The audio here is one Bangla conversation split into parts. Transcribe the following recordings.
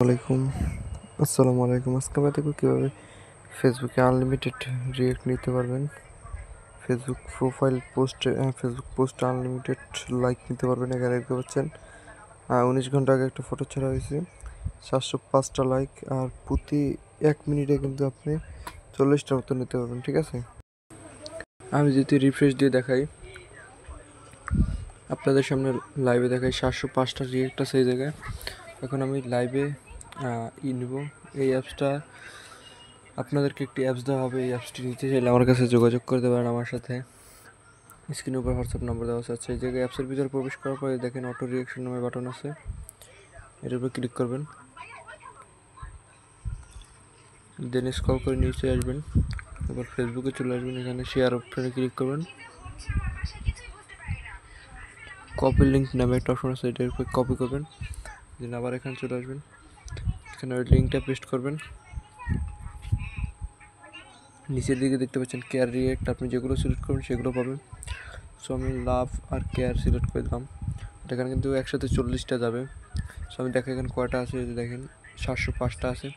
আলাইকুম আসসালামু আলাইকুম। আজকে আমরা দেখব কীভাবে ফেসবুকে আনলিমিটেড রিয়েক্ট নিতে পারবেন। ফেসবুক প্রোফাইল পোস্টে ফেসবুক পোস্টে আনলিমিটেড লাইক নিতে পারবেন। এখানে দেখতে পাচ্ছেন 19 ঘন্টা আগে একটা ফটো ছাড়া হয়েছে, 705টা লাইক, আর প্রতি 1 মিনিটে কিন্তু আপনি 40টার মতো নিতে পারবেন। ঠিক আছে, আমি যদি রিফ্রেশ দিয়ে দেখাই, আপনাদের সামনে লাইভে দেখাই 705টা রিয়েক্ট আছে এই জায়গায়। এখন আমি লাইভে নিব এই অ্যাপসটা। আপনাদেরকে একটি অ্যাপস দেওয়া হবে। এই অ্যাপসটি নিতে চাইলে আমার কাছে যোগাযোগ করতে পারেন আমার সাথে। স্ক্রিনের উপর হোয়াটসঅ্যাপ নাম্বার দেওয়া আছে। এই জায়গায় অ্যাপসের ভিতরে প্রবেশ করার পরে দেখেন অটো রিয়াকশন নামে বাটন আছে, এটার উপর ক্লিক করবেন। দেন স্ক্রল করে নিচে আসবেন, এবার ফেসবুকে চলে আসবেন। এখানে শেয়ার অপশনে ক্লিক করবেন। কপি লিঙ্ক নামে একটা অপশন আছে, এটার উপর কপি করবেন। দেন আবার এখানে চলে আসবেন, এখানে ওই লিঙ্কটা পেস্ট করবেন। নিচের দিকে দেখতে পাচ্ছেন কেয়ার রিয়েক্ট, আপনি যেগুলো সিলেক্ট করবেন সেগুলো পাবেন। সো আমি লাভ আর কেয়ার সিলেক্ট করে দিলাম। এখানে কিন্তু একসাথে 40টা যাবে। সো আমি দেখেন এখানে কয়টা আছে, যদি দেখেন 705টা আছে।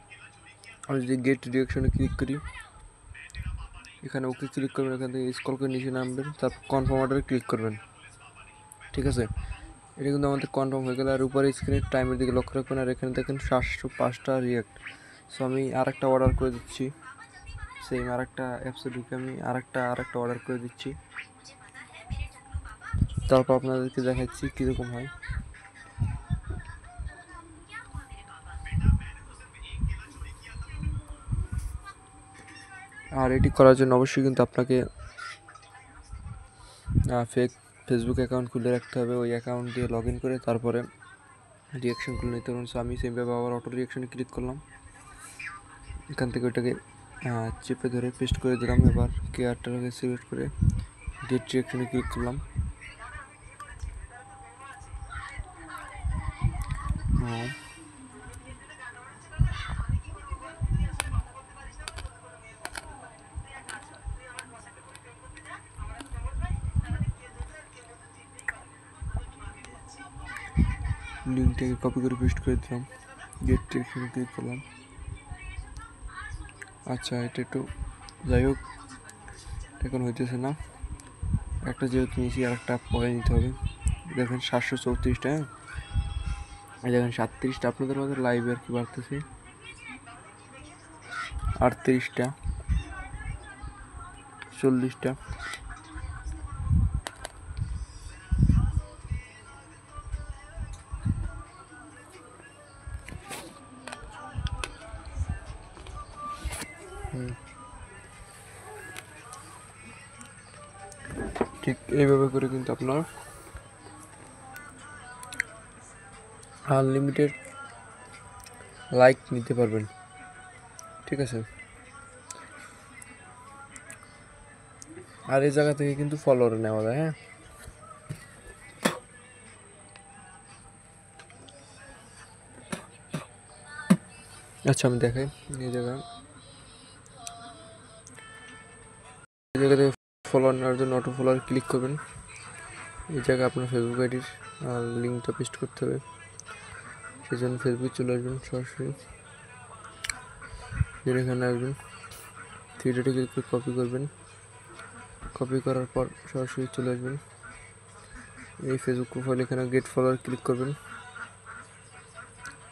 আমি যদি গেট রিয়াকশনে ক্লিক করি, এখানে ওকে ক্লিক করবেন, এখান থেকে স্ক্রল করে নিচে নামবেন, তারপর কনফার্ম অর্ডারে ক্লিক করবেন। ঠিক আছে, এটা কিন্তু আমাদের কনফার্ম হয়ে গেল। আর উপরে স্ক্রিনের টাইমের দিকে লক্ষ্য রাখবেন, আর এখানে দেখেন 705টা রিয়াক্ট। সো আমি আরেকটা অর্ডার করে দিচ্ছি, সেম আরেকটা অ্যাপসে ঢুকে আমি আরেকটা অর্ডার করে দিচ্ছি। তারপর আপনাদেরকে দেখাচ্ছি কীরকম হয়। আর এটি করার জন্য অবশ্যই কিন্তু আপনাকে ফেসবুক অ্যাকাউন্ট খুলে রাখতে হবে। ওই অ্যাকাউন্ট দিয়ে লগ ইন করে তারপরে রিয়াকশনগুলো নিতে পারবেন। সো আমি সেমভাবে আবার অটো রিয়াকশনে ক্লিক করলাম, এখান থেকে ওইটাকে চেপে ধরে পেস্ট করে দিলাম। এবার কেয়ারটাকে সিলেক্ট করে গেট রিয়াকশনে ক্লিক করলাম। লিঙ্কটাকে কপি করে পেস্ট করে দিলাম, গেট রিয়াকশনে ক্লিক করলাম। আচ্ছা, এটা একটু যাই হোক, এখন হইতেছে না। একটা যেহেতু নিয়েছি আর একটা পরে নিতে হবে। দেখেন 734টা, এই দেখেন 37টা। আপনাদের মধ্যে লাইভে আর কি বাড়তেছে 38টা, 40টা। ঠিক এইভাবে করে কিন্তু আপনার আনলিমিটেড লাইক নিতে পারবেন। ঠিক আছে, আর এই জায়গা থেকে কিন্তু ফলোয়ার নেওয়া যায়। হ্যাঁ, আচ্ছা আমি দেখাই। এই জায়গাতে ফলোয়ার নেওয়ার জন্য অটো ফলোয়ার ক্লিক করবেন। এই জায়গায় আপনার ফেসবুক আইডির লিঙ্কটা পেস্ট করতে হবে। সেই জন্য ফেসবুক চলে আসবেন, সরাসরি এখানে আসবেন, থ্রিডোতে ক্লিক করে কপি করবেন। কপি করার পর সরাসরি চলে আসবেন এই ফেসবুক প্রোফাইল, এখানে গেট ফলোয়ার ক্লিক করবেন।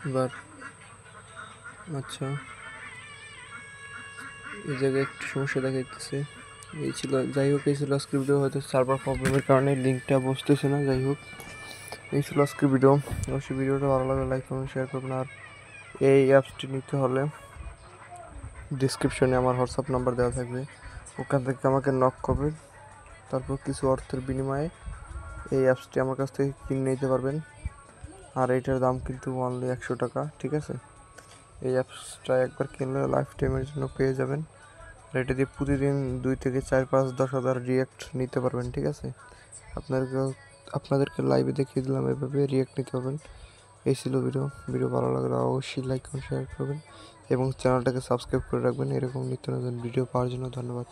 এবার আচ্ছা, এই জায়গায় একটু সমস্যা দেখাইতেছে। এই ছিল, যাই হোক, এই ছিল আজকের ভিডিও। হয়তো সার্ভার প্রবলেমের কারণে লিঙ্কটা বসতেছে না। যাই হোক, এই ছিল আজকের ভিডিও। অবশ্যই ভিডিওটা ভালো লাগলে লাইক করবেন, শেয়ার করবেন। আর এই অ্যাপসটি নিতে হলে ডিসক্রিপশনে আমার হোয়াটসঅ্যাপ নাম্বার দেওয়া থাকবে, ওখান থেকে আমাকে নক করবেন। তারপর কিছু অর্থের বিনিময়ে এই অ্যাপসটি আমার কাছ থেকে কিনে নিতে পারবেন। আর এইটার দাম কিন্তু অনলি 100 টাকা। ঠিক আছে, এই অ্যাপসটা একবার কিনলে লাইফ টাইমের জন্য পেয়ে যাবেন। আর এটা দিয়ে প্রতিদিন 2 থেকে 4, 5, 10 হাজার রিয়াক্ট নিতে পারবেন। ঠিক আছে, আপনাদেরকে লাইভে দেখিয়ে দিলাম এভাবে রিয়াক্ট নিতে পারবেন। এই ছিল ভিডিও ভালো লাগলে অবশ্যই লাইক করুন, শেয়ার করবেন এবং চ্যানেলটাকে সাবস্ক্রাইব করে রাখবেন এরকম নিত্য নতুন ভিডিও পাওয়ার জন্য। ধন্যবাদ।